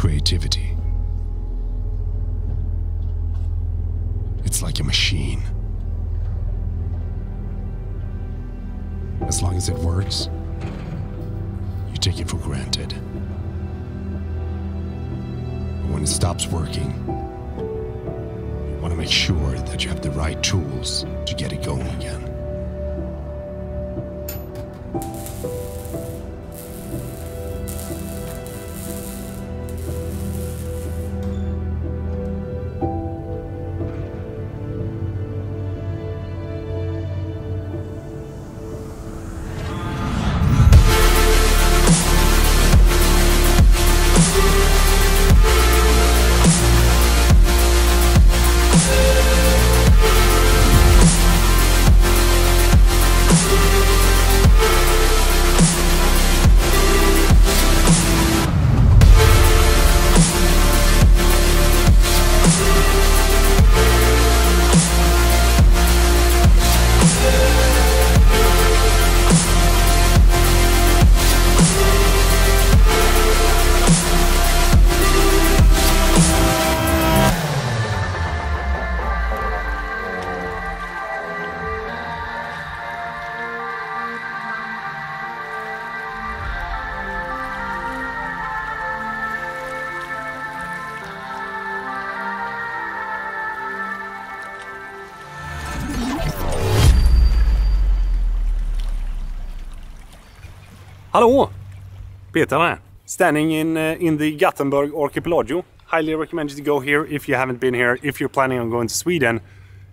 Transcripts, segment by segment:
creativity. It's like a machine. As long as it works, you take it for granted. But when it stops working, you want to make sure that you have the right tools to get it going again. Hallå! Peter här. Standing in the Gothenburg archipelago. Highly recommend you to go here if you haven't been here. If you're planning on going to Sweden,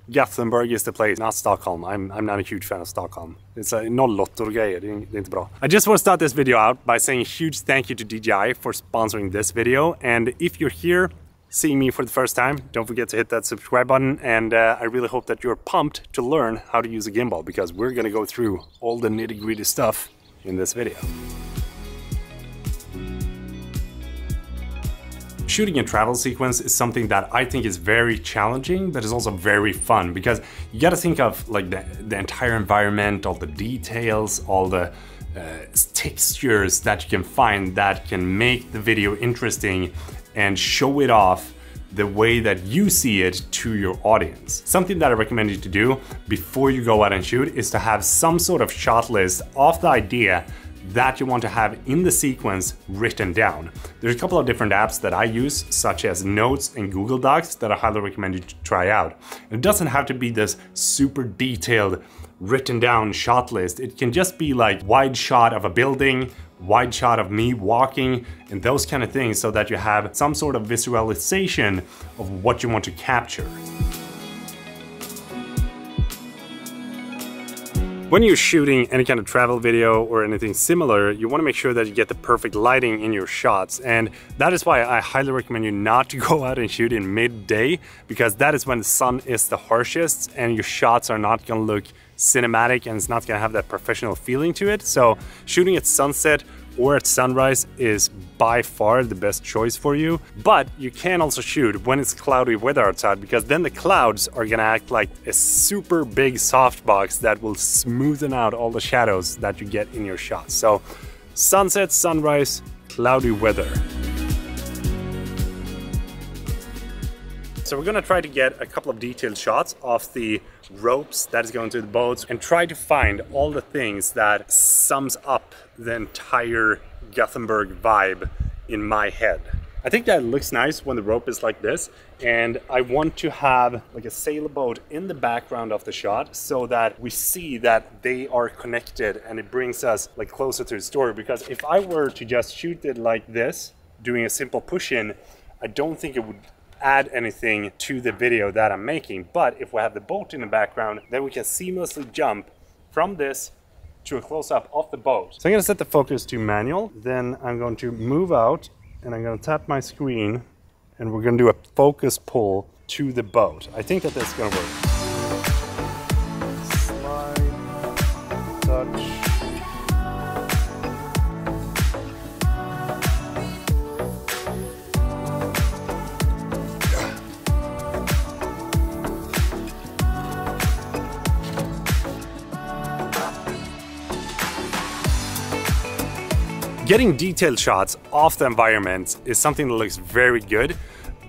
Gothenburg is the place, not Stockholm. I'm not a huge fan of Stockholm. It's a nollottor och grejer, det är inte bra. I just want to start this video out by saying a huge thank you to DJI for sponsoring this video. And if you're here seeing me for the first time, don't forget to hit that subscribe button. And I really hope that you're pumped to learn how to use a gimbal, because we're gonna go through all the nitty-gritty stuff in this video. Shooting a travel sequence is something that I think is very challenging, but is also very fun, because you got to think of like the entire environment, all the details, all the textures that you can find that can make the video interesting and show it off the way that you see it to your audience. Something that I recommend you to do before you go out and shoot is to have some sort of shot list of the idea that you want to have in the sequence written down. There's a couple of different apps that I use, such as Notes and Google Docs, that I highly recommend you to try out. It doesn't have to be this super detailed written down shot list. It can just be like wide shot of a building, wide shot of me walking, and those kind of things, so that you have some sort of visualization of what you want to capture. When you're shooting any kind of travel video or anything similar, you want to make sure that you get the perfect lighting in your shots. And that is why I highly recommend you not to go out and shoot in midday, because that is when the sun is the harshest and your shots are not going to look cinematic and it's not going to have that professional feeling to it. So shooting at sunset or at sunrise is by far the best choice for you. But you can also shoot when it's cloudy weather outside, because then the clouds are gonna act like a super big softbox that will smoothen out all the shadows that you get in your shots. So sunset, sunrise, cloudy weather. So we're gonna try to get a couple of detailed shots of the ropes that is going to the boats and try to find all the things that sums up the entire Gothenburg vibe in my head. I think that looks nice when the rope is like this, and I want to have like a sailboat in the background of the shot so that we see that they are connected and it brings us like closer to the story. Because if I were to just shoot it like this, doing a simple push-in, I don't think it would add anything to the video that I'm making. But if we have the boat in the background, then we can seamlessly jump from this to a close-up of the boat. So I'm going to set the focus to manual, then I'm going to move out and I'm going to tap my screen and we're going to do a focus pull to the boat. I think that that's going to work. Slide, touch. Getting detailed shots of the environment is something that looks very good,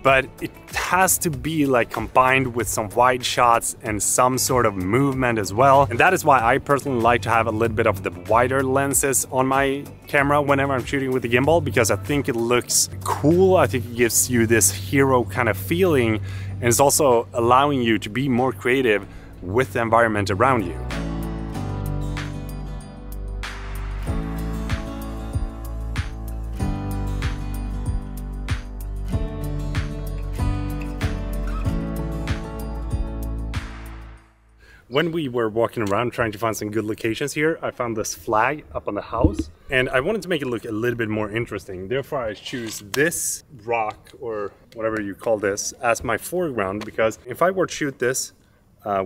but it has to be like combined with some wide shots and some sort of movement as well. And that is why I personally like to have a little bit of the wider lenses on my camera whenever I'm shooting with the gimbal, because I think it looks cool. I think it gives you this hero kind of feeling, and it's also allowing you to be more creative with the environment around you. When we were walking around trying to find some good locations here, I found this flag up on the house, and I wanted to make it look a little bit more interesting. Therefore, I choose this rock, or whatever you call this, as my foreground, because if I were to shoot this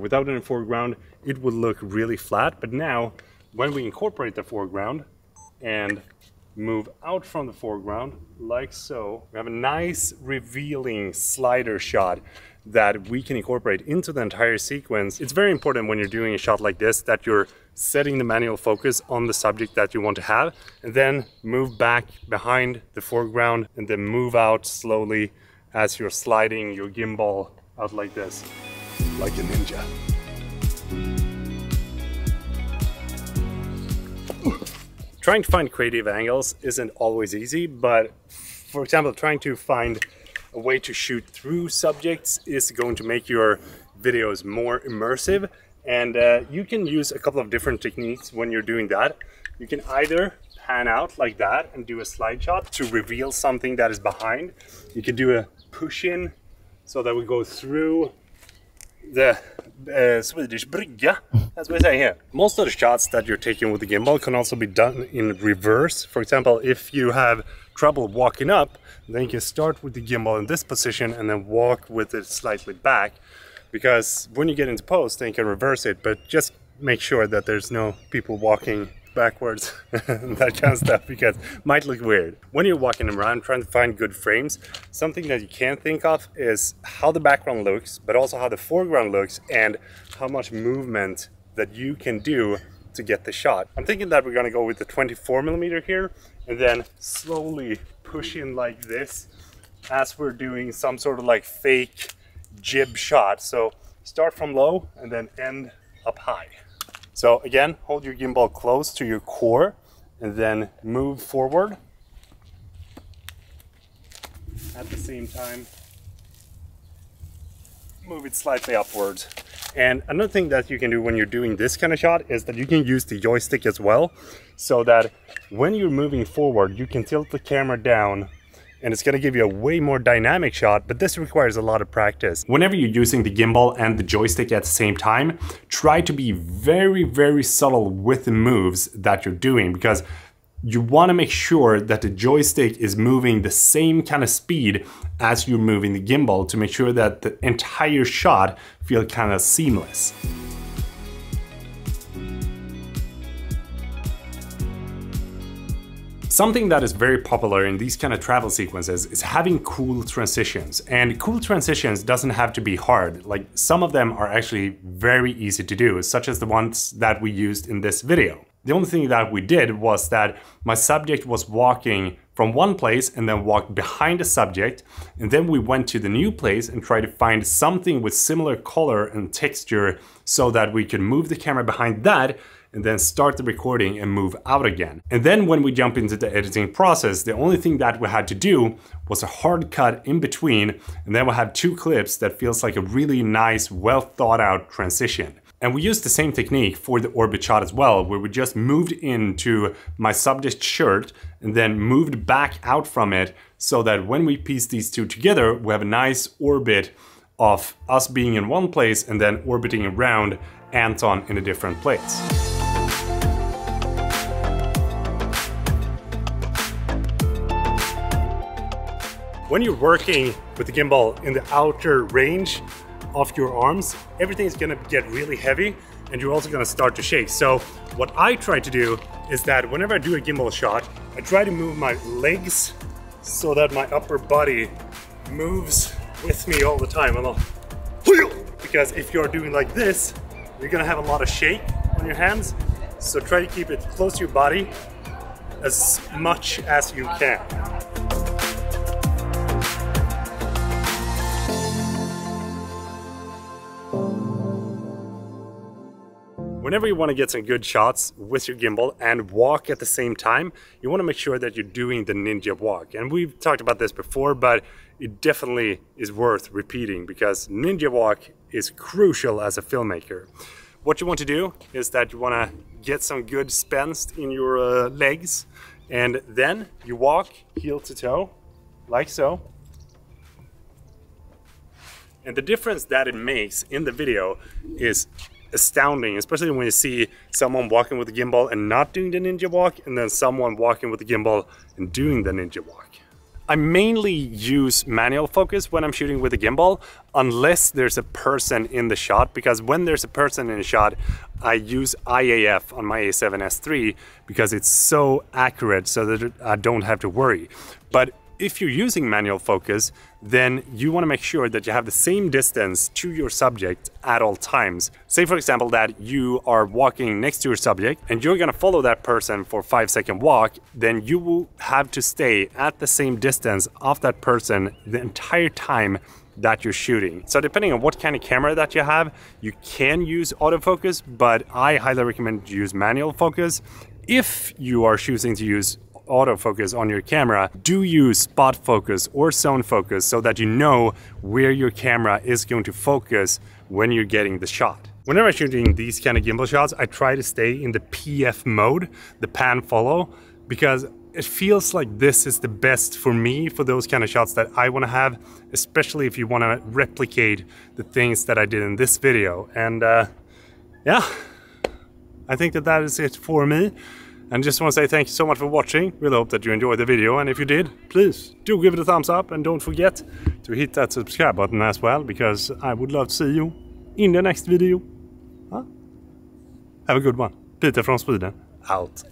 without any foreground, it would look really flat. But now, when we incorporate the foreground and move out from the foreground, like so, we have a nice revealing slider shot that we can incorporate into the entire sequence. It's very important when you're doing a shot like this that you're setting the manual focus on the subject that you want to have, and then move back behind the foreground and then move out slowly as you're sliding your gimbal out like this. Like a ninja. Trying to find creative angles isn't always easy, but for example, trying to find a way to shoot through subjects is going to make your videos more immersive, and you can use a couple of different techniques when you're doing that. You can either pan out like that and do a slide shot to reveal something that is behind. You can do a push in so that we go through the Swedish brygga, as we say here. Most of the shots that you're taking with the gimbal can also be done in reverse. For example, if you have trouble walking up, then you can start with the gimbal in this position and then walk with it slightly back, because when you get into post, then you can reverse it, but just make sure that there's no people walking backwards and that kind of stuff, because it might look weird. When you're walking around trying to find good frames, something that you can think of is how the background looks, but also how the foreground looks and how much movement that you can do to get the shot. I'm thinking that we're gonna go with the 24mm here and then slowly push in like this as we're doing some sort of like fake jib shot. So start from low and then end up high. So again, hold your gimbal close to your core and then move forward. At the same time, move it slightly upwards. And another thing that you can do when you're doing this kind of shot is that you can use the joystick as well, so that when you're moving forward, you can tilt the camera down and it's going to give you a way more dynamic shot, but this requires a lot of practice. Whenever you're using the gimbal and the joystick at the same time, try to be very, very subtle with the moves that you're doing, because you want to make sure that the joystick is moving the same kind of speed as you're moving the gimbal to make sure that the entire shot feels kind of seamless. Something that is very popular in these kind of travel sequences is having cool transitions. And cool transitions doesn't have to be hard. Like, some of them are actually very easy to do, such as the ones that we used in this video. The only thing that we did was that my subject was walking from one place and then walked behind the subject, and then we went to the new place and tried to find something with similar color and texture so that we could move the camera behind that and then start the recording and move out again. And then when we jump into the editing process, the only thing that we had to do was a hard cut in between, and then we'll have two clips that feels like a really nice, well thought out transition. And we used the same technique for the orbit shot as well, where we just moved into my subject's shirt and then moved back out from it, so that when we piece these two together, we have a nice orbit of us being in one place and then orbiting around Anton in a different place. When you're working with the gimbal in the outer range of your arms, everything's gonna get really heavy and you're also gonna start to shake. So what I try to do is that whenever I do a gimbal shot, I try to move my legs so that my upper body moves with me all the time. Because if you're doing like this, you're gonna have a lot of shake on your hands. So try to keep it close to your body as much as you can. Whenever you want to get some good shots with your gimbal and walk at the same time, you want to make sure that you're doing the ninja walk. And we've talked about this before, but it definitely is worth repeating because ninja walk is crucial as a filmmaker. What you want to do is that you want to get some good spänst in your legs, and then you walk heel to toe, like so. And the difference that it makes in the video is astounding, especially when you see someone walking with a gimbal and not doing the ninja walk, and then someone walking with a gimbal and doing the ninja walk. I mainly use manual focus when I'm shooting with a gimbal, unless there's a person in the shot, because when there's a person in a shot, I use IAF on my A7S III because it's so accurate so that I don't have to worry. But if you're using manual focus, then you want to make sure that you have the same distance to your subject at all times. Say for example that you are walking next to your subject and you're going to follow that person for a 5-second walk, then you will have to stay at the same distance of that person the entire time that you're shooting. So depending on what kind of camera that you have, you can use autofocus, but I highly recommend you use manual focus. If you are choosing to use autofocus on your camera, do use spot focus or zone focus so that you know where your camera is going to focus when you're getting the shot. Whenever I'm shooting these kind of gimbal shots, I try to stay in the PF mode, the pan follow, because it feels like this is the best for me for those kind of shots that I want to have, especially if you want to replicate the things that I did in this video. And yeah, I think that is it for me. And just want to say thank you so much for watching. Really hope that you enjoyed the video, and if you did, please do give it a thumbs up and don't forget to hit that subscribe button as well, because I would love to see you in the next video. Have a good one. Peter from Sweden, out.